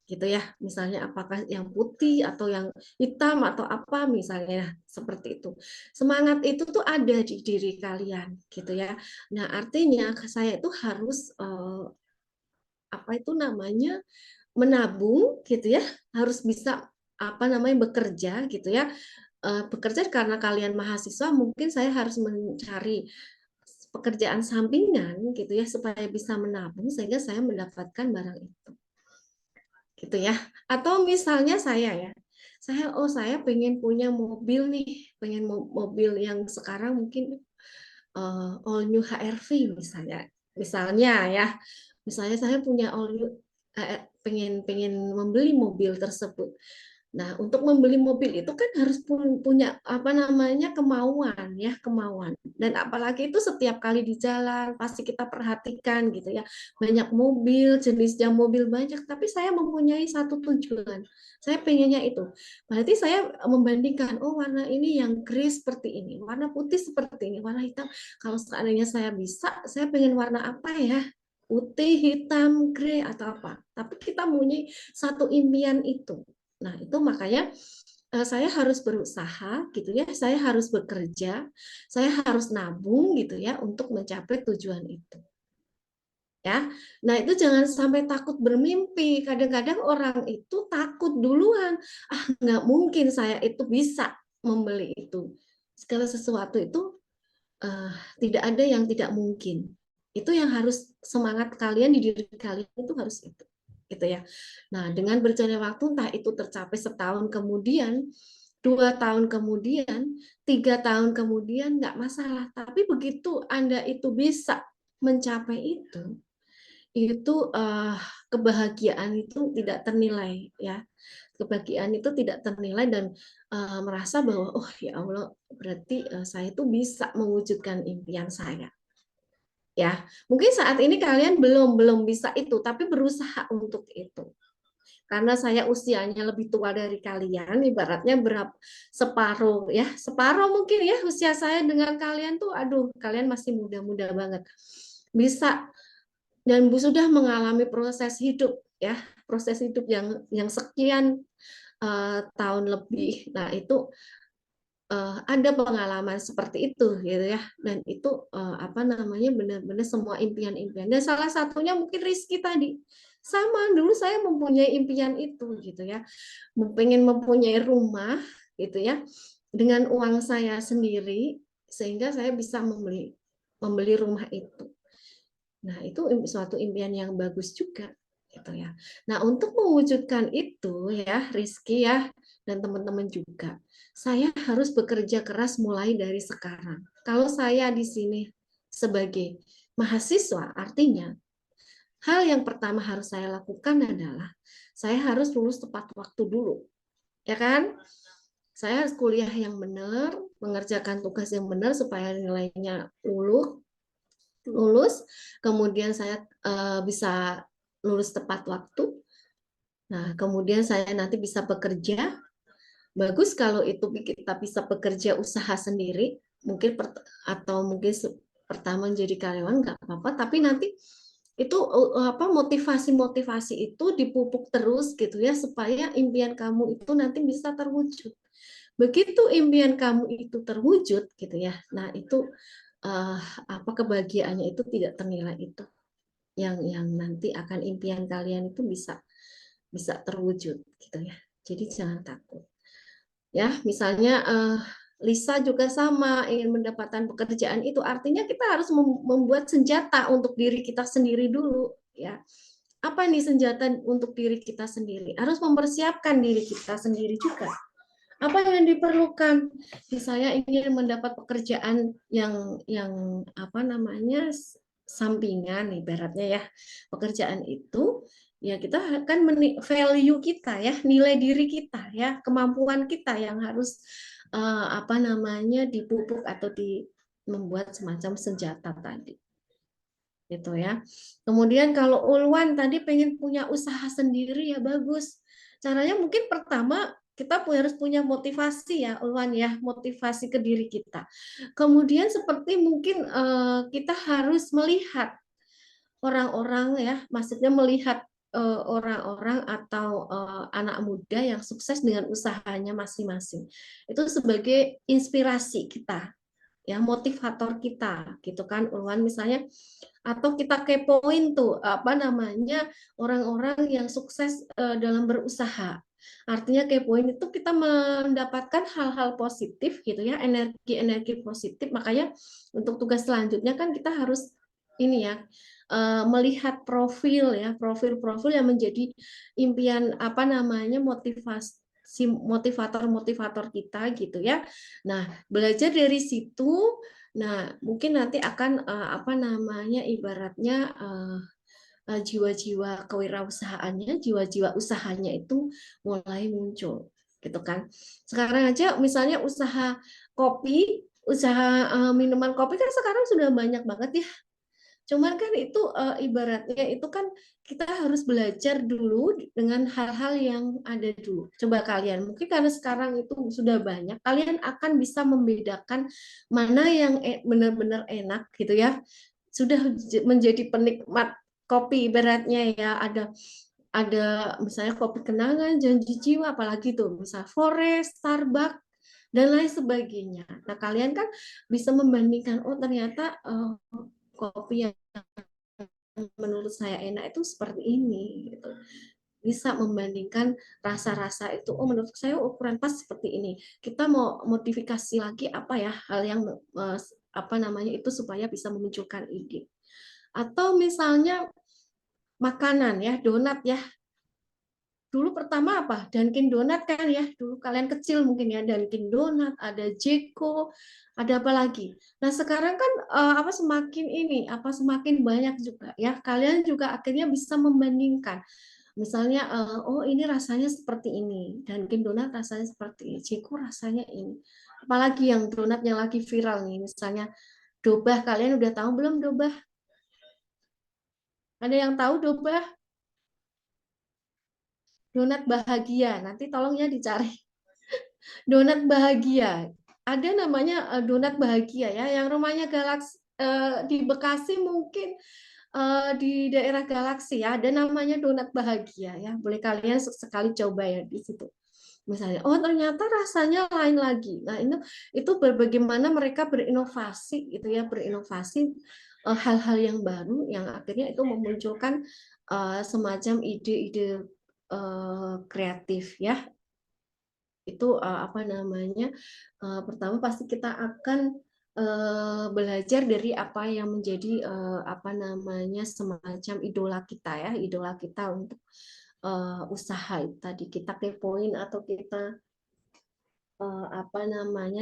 Speaker 1: gitu ya misalnya apakah yang putih atau yang hitam atau apa misalnya seperti itu semangat itu tuh ada di diri kalian gitu ya nah artinya saya itu harus apa itu namanya menabung gitu ya harus bisa apa namanya bekerja gitu ya bekerja karena kalian mahasiswa mungkin saya harus mencari pekerjaan sampingan gitu ya supaya bisa menabung sehingga saya mendapatkan barang itu gitu ya. Atau misalnya saya pengen punya mobil nih, pengen mobil yang sekarang mungkin all new HRV misalnya. Misalnya ya. Misalnya saya punya all new pengen pengen membeli mobil tersebut. Nah, untuk membeli mobil itu kan harus punya apa namanya kemauan ya, kemauan. Dan apalagi itu setiap kali di jalan pasti kita perhatikan gitu ya. Banyak mobil, jenisnya mobil banyak, tapi saya mempunyai satu tujuan. Saya pengennya itu. Berarti saya membandingkan, oh warna ini yang grey seperti ini, warna putih seperti ini, warna hitam. Kalau seandainya saya bisa, saya pengen warna apa ya? Putih, hitam, grey atau apa. Tapi kita mempunyai satu impian itu. Nah, itu makanya saya harus berusaha gitu ya, saya harus bekerja, saya harus nabung gitu ya untuk mencapai tujuan itu. Ya. Nah, itu jangan sampai takut bermimpi. Kadang-kadang orang itu takut duluan. Ah, nggak mungkin saya itu bisa membeli itu. Segala sesuatu itu tidak ada yang tidak mungkin. Itu yang harus semangat kalian di diri kalian itu harus itu. gitu ya. Nah, dengan berjalannya waktu, entah itu tercapai setahun kemudian, 2 tahun kemudian, 3 tahun kemudian, nggak masalah. Tapi begitu Anda itu bisa mencapai itu kebahagiaan itu tidak ternilai ya. Kebahagiaan itu tidak ternilai dan merasa bahwa oh ya Allah, berarti saya itu bisa mewujudkan impian saya. Ya, mungkin saat ini kalian belum bisa itu, tapi berusaha untuk itu. Karena saya usianya lebih tua dari kalian, ibaratnya separuh ya, separuh mungkin ya usia saya dengan kalian tuh, aduh, kalian masih muda-muda banget. Bisa dan sudah mengalami proses hidup ya, proses hidup yang sekian tahun lebih. Nah, itu ada pengalaman seperti itu gitu ya, dan itu apa namanya, benar-benar semua impian-impian, dan salah satunya mungkin Rizky tadi sama, dulu saya mempunyai impian itu gitu ya, pengen mempunyai rumah gitu ya dengan uang saya sendiri sehingga saya bisa membeli rumah itu. Nah, itu suatu impian yang bagus juga gitu ya. Nah, untuk mewujudkan itu ya Rizky ya dan teman-teman juga, saya harus bekerja keras mulai dari sekarang. Kalau saya di sini sebagai mahasiswa, artinya hal yang pertama harus saya lakukan adalah saya harus lulus tepat waktu dulu. Ya kan? Saya harus kuliah yang benar, mengerjakan tugas yang benar supaya nilainya lulus, kemudian saya bisa lulus tepat waktu. Nah, kemudian saya nanti bisa bekerja. Bagus kalau itu kita bisa bekerja usaha sendiri, mungkin atau mungkin pertama menjadi karyawan nggak apa-apa, tapi nanti itu apa, motivasi itu dipupuk terus gitu ya supaya impian kamu itu nanti bisa terwujud. Begitu impian kamu itu terwujud gitu ya, nah itu apa, kebahagiaannya itu tidak ternilai, itu yang nanti akan impian kalian itu bisa terwujud gitu ya. Jadi jangan takut. Ya, misalnya Lisa juga sama, ingin mendapatkan pekerjaan itu artinya kita harus membuat senjata untuk diri kita sendiri dulu ya. Apa nih senjata untuk diri kita sendiri? Harus mempersiapkan diri kita sendiri juga. Apa yang diperlukan? Saya ingin mendapat pekerjaan yang apa namanya, sampingan ibaratnya ya. Pekerjaan itu ya kita akan value kita ya, nilai diri kita ya, kemampuan kita yang harus apa namanya, dipupuk atau membuat semacam senjata tadi gitu ya. Kemudian kalau Ulwan tadi pengen punya usaha sendiri, ya bagus. Caranya mungkin pertama kita harus punya motivasi ya Ulwan ya, motivasi ke diri kita. Kemudian seperti mungkin kita harus melihat orang-orang ya, maksudnya melihat orang-orang atau anak muda yang sukses dengan usahanya masing-masing. Itu sebagai inspirasi kita, ya, motivator kita, gitu kan, Ulwan misalnya. Atau kita kepoin tuh apa namanya, orang-orang yang sukses dalam berusaha. Artinya kepoin itu kita mendapatkan hal-hal positif gitu ya, energi-energi positif. Makanya untuk tugas selanjutnya kan kita harus ini ya, melihat profil ya, profil-profil yang menjadi impian apa namanya, motivator kita gitu ya. Nah, belajar dari situ, nah mungkin nanti akan apa namanya, ibaratnya jiwa-jiwa kewirausahaannya, jiwa-jiwa usahanya itu mulai muncul gitu kan. Sekarang aja misalnya usaha kopi, usaha minuman kopi kan sekarang sudah banyak banget ya. Cuman kan itu ibaratnya itu kan kita harus belajar dulu dengan hal-hal yang ada dulu. Coba kalian, mungkin karena sekarang itu sudah banyak, kalian akan bisa membedakan mana yang benar-benar enak gitu ya. Sudah menjadi penikmat kopi ibaratnya ya, ada misalnya kopi kenangan, janji jiwa, apalagi tuh misal Forest, Starbucks dan lain sebagainya. Nah, kalian kan bisa membandingkan, oh ternyata kopi yang menurut saya enak itu seperti ini gitu. Bisa membandingkan rasa-rasa itu, oh menurut saya ukuran pas seperti ini. Kita mau modifikasi lagi apa ya, hal yang apa namanya itu supaya bisa memunculkan ide. Atau misalnya makanan ya, donat ya. Dulu pertama apa? Dunkin Donat kan ya. Dulu kalian kecil mungkin ya, Dunkin Donat, ada Jeko, ada apa lagi. Nah, sekarang kan semakin banyak juga ya. Kalian juga akhirnya bisa membandingkan. Misalnya oh ini rasanya seperti ini, Dunkin Donat rasanya seperti ini, Jeko rasanya ini. Apalagi yang donat yang lagi viral nih, misalnya Dobah. Kalian udah tahu belum Dobah? Ada yang tahu Dobah? Donat bahagia. Nanti tolong ya dicari. Donat bahagia. Ada namanya donat bahagia ya, yang rumahnya Galaksi di Bekasi mungkin di daerah Galaksi ya, ada namanya donat bahagia ya. Boleh kalian sekali coba ya di situ. Misalnya, oh ternyata rasanya lain lagi. Nah, itu bagaimana mereka berinovasi gitu ya, berinovasi hal-hal yang baru yang akhirnya itu memunculkan semacam ide-ide kreatif ya. Itu pertama pasti kita akan belajar dari apa yang menjadi semacam idola kita untuk usaha itu tadi. Kita kepoin atau kita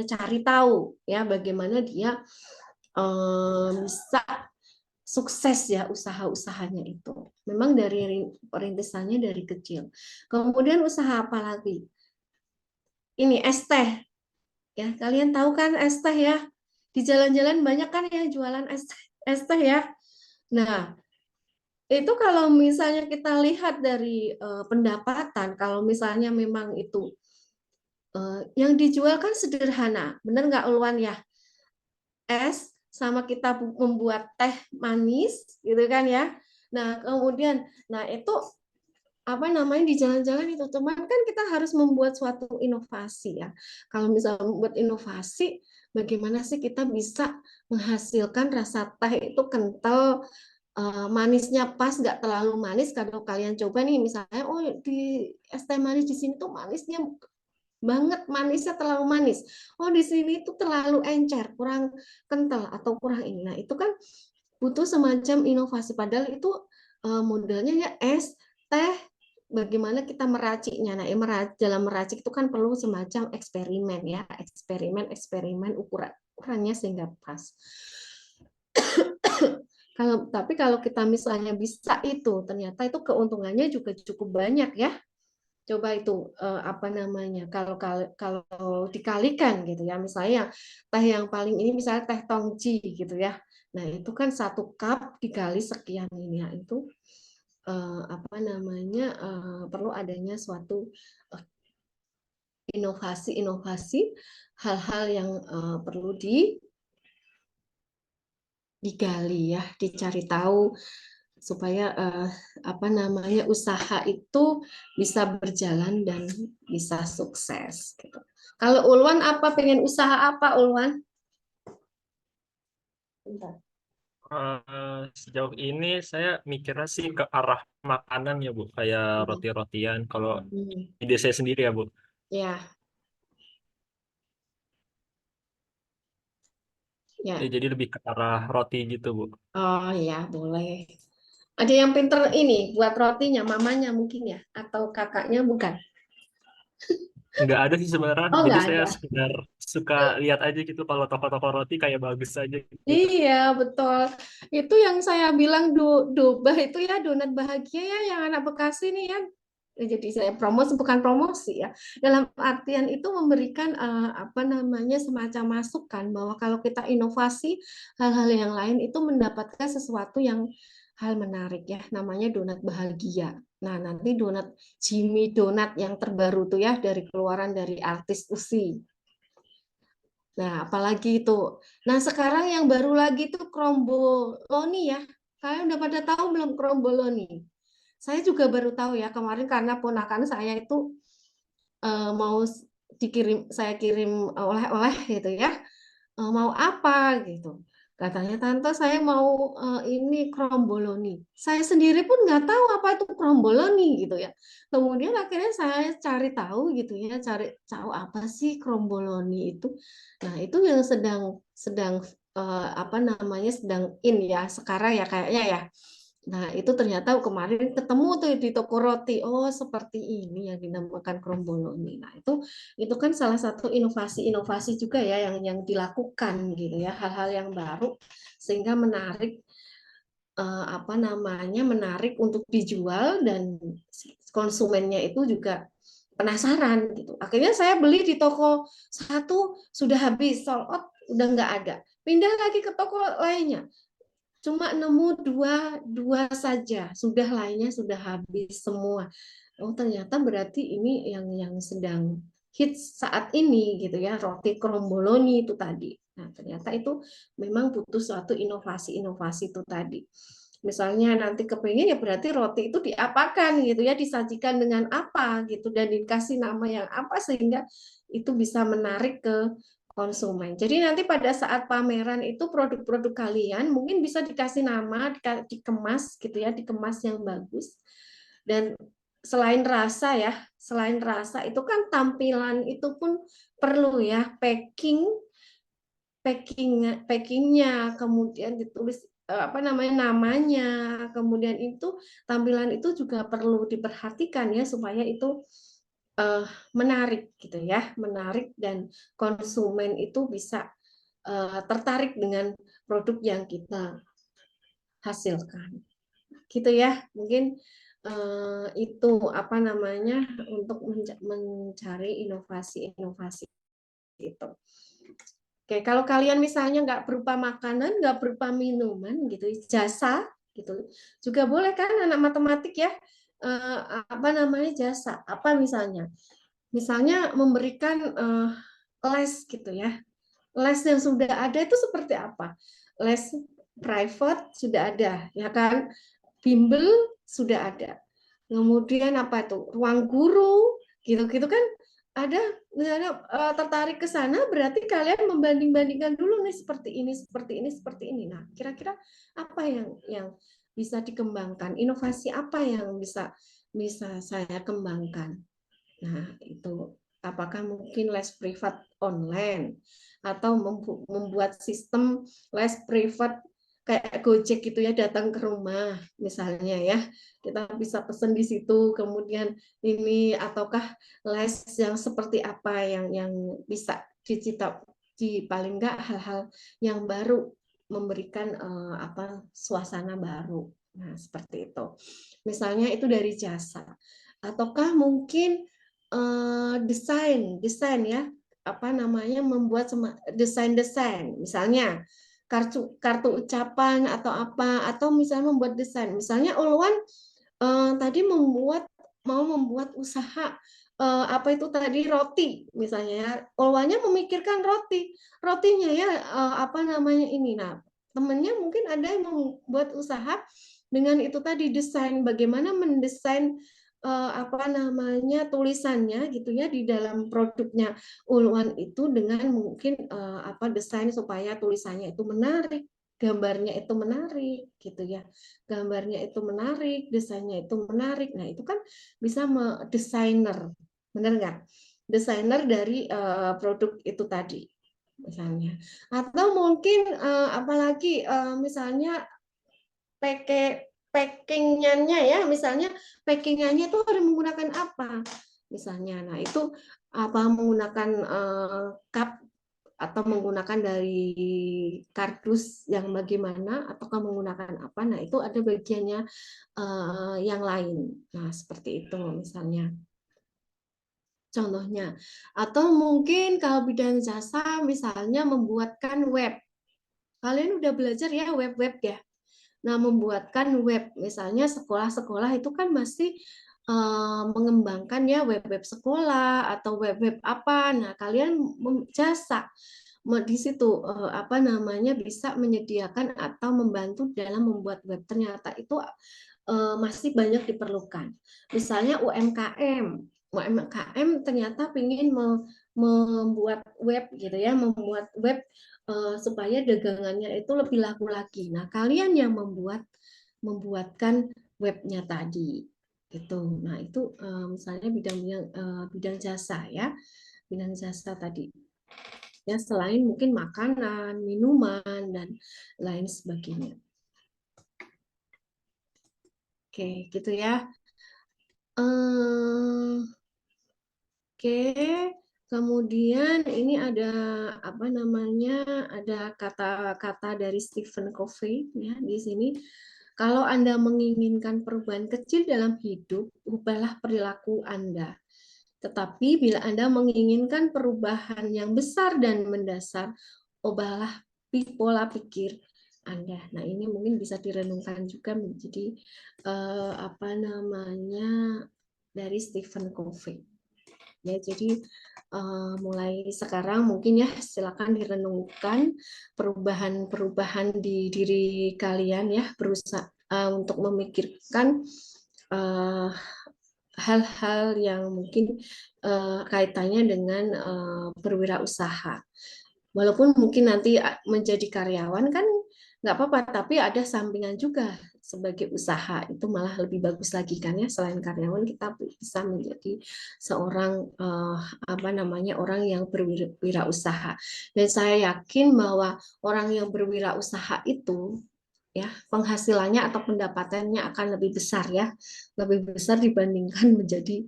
Speaker 1: cari tahu ya bagaimana dia bisa sukses ya usaha-usahanya itu. Memang dari perintisannya dari kecil. Kemudian usaha apa lagi? Ini es teh. Ya, kalian tahu kan es teh ya? Di jalan-jalan banyak kan ya jualan es teh ya. Nah, itu kalau misalnya kita lihat dari pendapatan, kalau misalnya memang itu yang dijual kan sederhana, bener nggak Ulwan ya? Es sama kita membuat teh manis, gitu kan ya? Nah, kemudian, itu di jalan-jalan itu, cuman kan kita harus membuat suatu inovasi ya. Kalau misalnya membuat inovasi, bagaimana sih kita bisa menghasilkan rasa teh itu kental, manisnya pas, nggak terlalu manis. Kalau kalian coba nih misalnya, oh di es teh manis di sini tuh manisnya banget, manisnya terlalu manis. Oh di sini tuh terlalu encer, kurang kental atau kurang ini. Nah itu kan butuh semacam inovasi. Padahal itu modelnya ya es teh. Bagaimana kita meraciknya? Nah, dalam meracik itu kan perlu semacam eksperimen ya, eksperimen ukurannya sehingga pas. Tapi kalau kita misalnya bisa itu, ternyata itu keuntungannya juga cukup banyak ya. Coba itu kalau dikalikan gitu ya, misalnya teh yang paling ini misalnya teh tongji gitu ya. Nah, itu kan 1 cup dikali sekian ini ya, itu perlu adanya suatu inovasi hal-hal yang perlu digali ya, dicari tahu supaya usaha itu bisa berjalan dan bisa sukses gitu. Kalau Ulwan pengen usaha apa Ulwan? Bentar.
Speaker 5: Sejauh ini saya mikirnya sih ke arah makanan ya Bu, kayak roti-rotian. Kalau ide saya sendiri ya Bu.
Speaker 1: Ya. Ya.
Speaker 5: Ya, jadi lebih ke arah roti gitu Bu.
Speaker 1: Oh ya, boleh. Ada yang pinter ini buat rotinya, mamanya mungkin ya, atau kakaknya bukan?
Speaker 5: Nggak ada sih sebenarnya.
Speaker 1: Oh,
Speaker 5: Jadi
Speaker 1: nggak
Speaker 5: saya
Speaker 1: ada.
Speaker 5: sekedar suka lihat aja gitu kalau toko-toko roti kayak bagus aja gitu.
Speaker 1: Iya, betul. Itu yang saya bilang Dobah itu ya, donat bahagia ya, yang anak Bekasi nih ya. Jadi saya bukan promosi ya. Dalam artian itu memberikan semacam masukan bahwa kalau kita inovasi hal-hal yang lain itu mendapatkan sesuatu yang hal menarik ya, namanya donat bahagia. Nah, nanti donat Jimmy Donat yang terbaru tuh ya dari keluaran dari artis Usi. Nah, apalagi itu. Nah, sekarang yang baru lagi tuh Kromboloni ya. Kalian udah pada tahu belum Kromboloni? Saya juga baru tahu ya kemarin karena ponakan saya itu mau saya kirim oleh-oleh gitu ya. Mau apa gitu. Katanya tante saya mau ini kromboloni. Saya sendiri pun nggak tahu apa itu kromboloni gitu ya. Kemudian akhirnya saya cari tahu gitu ya, cari tahu apa sih kromboloni itu. Nah itu yang sedang sedang in ya sekarang ya kayaknya ya. Nah, itu ternyata kemarin ketemu tuh di toko roti. Oh, seperti ini yang dinamakan kromboloni. Nah, itu kan salah satu inovasi-inovasi juga ya yang dilakukan gitu ya, hal-hal yang baru sehingga menarik apa namanya menarik untuk dijual dan konsumennya itu juga penasaran gitu. Akhirnya saya beli di toko satu sudah habis sold out, udah nggak ada. Pindah lagi ke toko lainnya, cuma nemu dua saja, sudah lainnya sudah habis semua. Oh, ternyata berarti ini yang sedang hits saat ini gitu ya, roti kromboloni itu tadi. Nah, ternyata itu memang butuh suatu inovasi-inovasi itu tadi. Misalnya nanti kepingin ya berarti roti itu diapakan gitu ya, disajikan dengan apa gitu dan dikasih nama yang apa sehingga itu bisa menarik ke konsumen. Jadi nanti pada saat pameran itu produk-produk kalian mungkin bisa dikasih nama, dikemas gitu ya, dikemas yang bagus. Dan selain rasa ya, selain rasa itu kan tampilan itu pun perlu ya, packingnya, kemudian ditulis apa namanya namanya, kemudian itu tampilan itu juga perlu diperhatikan ya supaya itu menarik gitu ya, menarik dan konsumen itu bisa tertarik dengan produk yang kita hasilkan. Gitu ya, mungkin itu apa namanya untuk mencari inovasi-inovasi itu. Oke, kalau kalian misalnya nggak berupa makanan, nggak berupa minuman gitu, jasa gitu, juga boleh kan anak matematik ya, apa namanya jasa, apa misalnya? Misalnya memberikan les gitu ya. Les yang sudah ada itu seperti apa? Les private sudah ada, ya kan? Bimbel sudah ada. Kemudian apa itu? Ruang guru, gitu-gitu kan ada. Misalnya tertarik ke sana, berarti kalian membanding-bandingkan dulu nih seperti ini, seperti ini, seperti ini. Nah, kira-kira apa yang bisa dikembangkan? Inovasi apa yang bisa saya kembangkan? Nah, itu apakah mungkin les privat online atau membuat sistem les privat kayak Gojek gitu ya, datang ke rumah misalnya ya. Kita bisa pesan di situ, kemudian ini ataukah les yang seperti apa yang bisa dicipta di paling enggak hal-hal yang baru memberikan apa suasana baru. Nah, seperti itu. Misalnya itu dari jasa. Ataukah mungkin desain ya, apa namanya membuat desain misalnya kartu ucapan atau apa, atau misalnya membuat desain, misalnya Ulwan tadi mau membuat usaha apa itu tadi roti misalnya ya, Ulwannya memikirkan rotinya ya apa namanya ini, nah temennya mungkin ada yang membuat usaha dengan itu tadi desain, bagaimana mendesain apa namanya tulisannya gitu ya di dalam produknya Ulwan itu dengan mungkin apa desain supaya tulisannya itu menarik, gambarnya itu menarik gitu ya, gambarnya itu menarik, desainnya itu menarik. Nah itu kan bisa desainer, benar nggak? Desainer dari produk itu tadi misalnya, atau mungkin apalagi misalnya packingnya ya, misalnya packingannya itu harus menggunakan apa misalnya. Nah itu apa menggunakan cup atau menggunakan dari kardus yang bagaimana ataukah menggunakan apa. Nah itu ada bagiannya yang lain. Nah seperti itu misalnya contohnya. Atau mungkin kalau bidang jasa misalnya membuatkan web. Kalian udah belajar ya web-web ya. Nah, membuatkan web, misalnya sekolah-sekolah itu kan masih mengembangkan ya web-web sekolah atau web-web apa. Nah, kalian jasa di situ apa namanya bisa menyediakan atau membantu dalam membuat web. Ternyata itu masih banyak diperlukan. Misalnya UMKM ternyata ingin membuat web gitu ya, membuat web supaya dagangannya itu lebih laku lagi. Nah, kalian yang membuatkan webnya tadi gitu. Nah, itu misalnya bidang jasa ya, bidang jasa tadi. Ya, selain mungkin makanan, minuman dan lain sebagainya. Oke, gitu ya. Eh, Oke, kemudian ini ada apa namanya? Ada kata-kata dari Stephen Covey ya di sini. Kalau Anda menginginkan perubahan kecil dalam hidup, ubahlah perilaku Anda. Tetapi bila Anda menginginkan perubahan yang besar dan mendasar, ubahlah pola pikir Anda. Nah, ini mungkin bisa direnungkan juga menjadi apa namanya dari Stephen Covey. Ya, jadi mulai sekarang mungkin ya silakan direnungkan perubahan-perubahan di diri kalian ya, berusaha untuk memikirkan hal-hal yang mungkin kaitannya dengan berwirausaha. Walaupun mungkin nanti menjadi karyawan kan nggak apa-apa, tapi ada sampingan juga sebagai usaha itu malah lebih bagus lagi kan ya. Selain karyawan kita bisa menjadi seorang apa namanya orang yang berwirausaha. Dan saya yakin bahwa orang yang berwirausaha itu ya penghasilannya atau pendapatannya akan lebih besar ya, lebih besar dibandingkan menjadi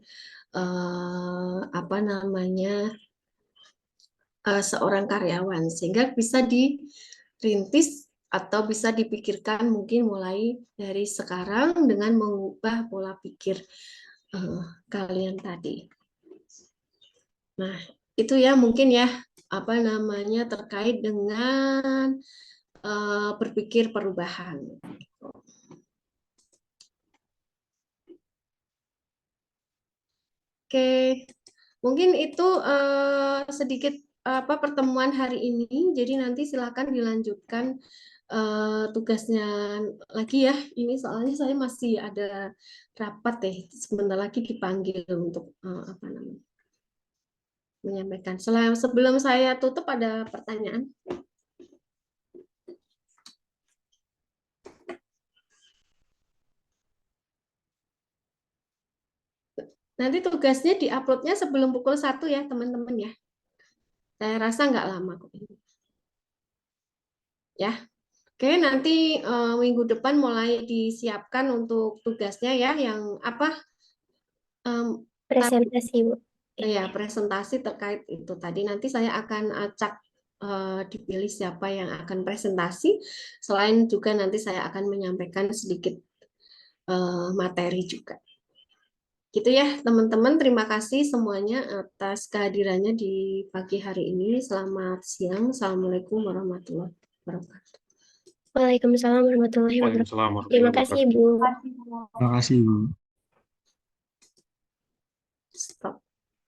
Speaker 1: apa namanya seorang karyawan, sehingga bisa dirintis atau bisa dipikirkan mungkin mulai dari sekarang dengan mengubah pola pikir kalian tadi. Nah, itu ya mungkin ya apa namanya terkait dengan berpikir perubahan. Oke, mungkin itu sedikit apa pertemuan hari ini. Jadi nanti silakan dilanjutkan tugasnya lagi ya. Ini soalnya saya masih ada rapat deh. Sebentar lagi dipanggil untuk apa namanya menyampaikan. Sebelum saya tutup ada pertanyaan. Nanti tugasnya diuploadnya sebelum pukul 1 ya teman-teman ya. Saya rasa nggak lama kok ini. Ya. Oke, nanti minggu depan mulai disiapkan untuk tugasnya ya, yang apa?
Speaker 6: Presentasi, Bu.
Speaker 1: Ya, presentasi terkait itu tadi. Nanti saya akan acak dipilih siapa yang akan presentasi. Selain juga nanti saya akan menyampaikan sedikit materi juga. Gitu ya, teman-teman. Terima kasih semuanya atas kehadirannya di pagi hari ini. Selamat siang. Assalamualaikum warahmatullahi wabarakatuh.
Speaker 6: Waalaikumsalam warahmatullahi wabarakatuh.
Speaker 2: Waalaikumsalam
Speaker 6: Terima
Speaker 2: warahmatullahi
Speaker 6: kasih,
Speaker 2: wabarakatuh.
Speaker 6: Bu.
Speaker 4: Terima kasih, Bu.
Speaker 3: Terima kasih, Bu.